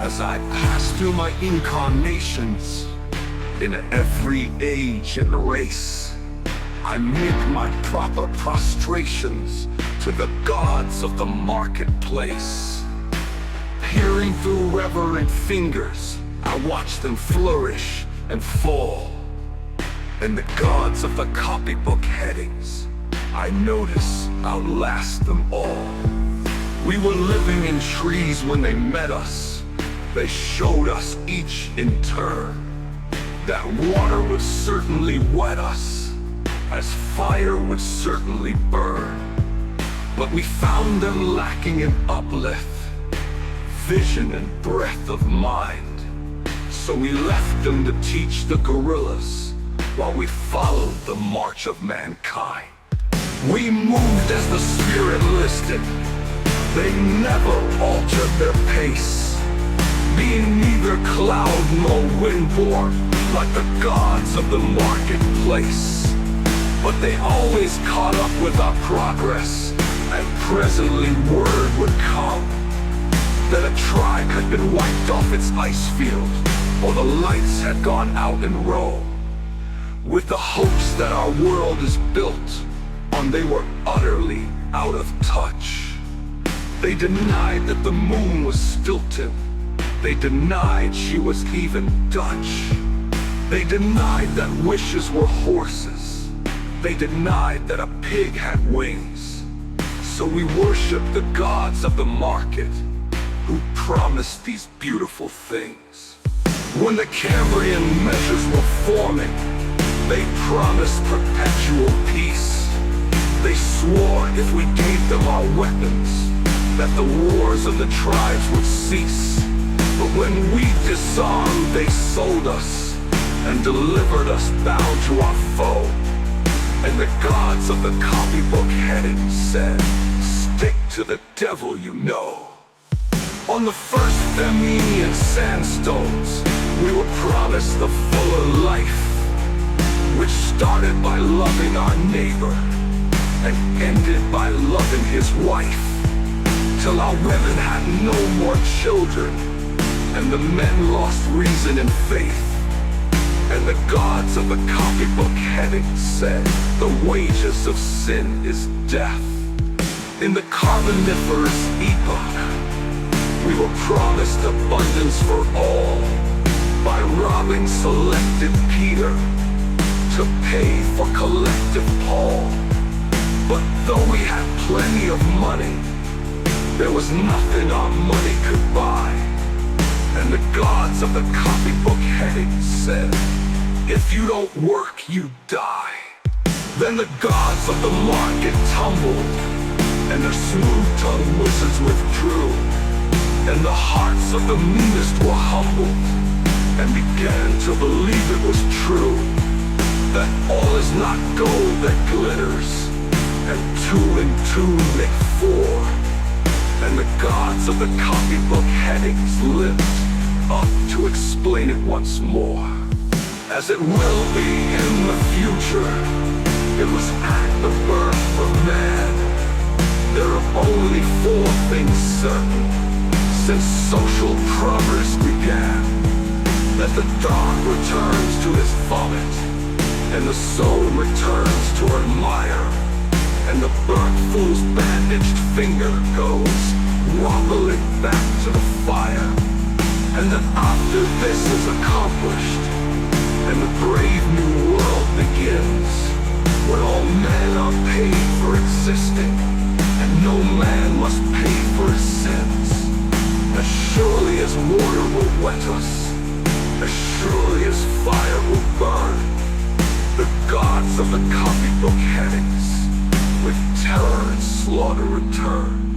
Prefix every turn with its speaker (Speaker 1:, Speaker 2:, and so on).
Speaker 1: As I pass through my incarnations, in every age and race, I make my proper prostrations to the gods of the marketplace. Peering through reverent fingers, I watch them flourish and fall. And the gods of the copybook headings, I notice outlast them all. We were living in trees when they met us. They showed us each in turn that water would certainly wet us, as fire would certainly burn. But we found them lacking in uplift, vision and breadth of mind. So we left them to teach the gorillas, while we followed the march of mankind. We moved as the spirit listed. They never altered their pace, being neither cloud nor windborne, like the gods of the marketplace. But they always caught up with our progress, and presently word would come that a tribe had been wiped off its ice field, or the lights had gone out in Rome. With the hopes that our world is built on, they were utterly out of touch. They denied that the moon was stilted. They denied she was even Dutch. They denied that wishes were horses. They denied that a pig had wings. So we worshiped the gods of the market, who promised these beautiful things. When the Cambrian measures were forming, they promised perpetual peace. They swore if we gave them our weapons, that the wars of the tribes would cease. But when we disarmed, they sold us and delivered us bound to our foe. And the gods of the copybook headings said, stick to the devil you know. On the first Flaminian sandstones, we were promised the fuller life, which started by loving our neighbor and ended by loving his wife, till our women had no more children, and the men lost reason and faith. And the gods of the copybook headings said, the wages of sin is death. In the Carboniferous epoch, we were promised abundance for all, by robbing selective Peter to pay for collective Paul. But though we had plenty of money, there was nothing our money could buy. And the gods of the copybook headings said, if you don't work, you die. Then the gods of the market tumbled, and their smooth-tongued wizards withdrew. And the hearts of the meanest were humbled, and began to believe it was true, that all is not gold that glitters, and two and two make four. And the gods of the copybook headings lived up to explain it once more. As it will be in the future, it was at the birth of man. There are only four things certain, since social progress began: that the dog returns to his vomit, and the soul returns to her mire, and the burnt fool's bandaged finger goes wobbling back to the fire. And then after this is accomplished, and the brave new world begins, when all men are paid for existing, and no man must pay for his sins. As surely as water will wet us, as surely as fire will burn, the gods of the copybook headings with terror and slaughter return.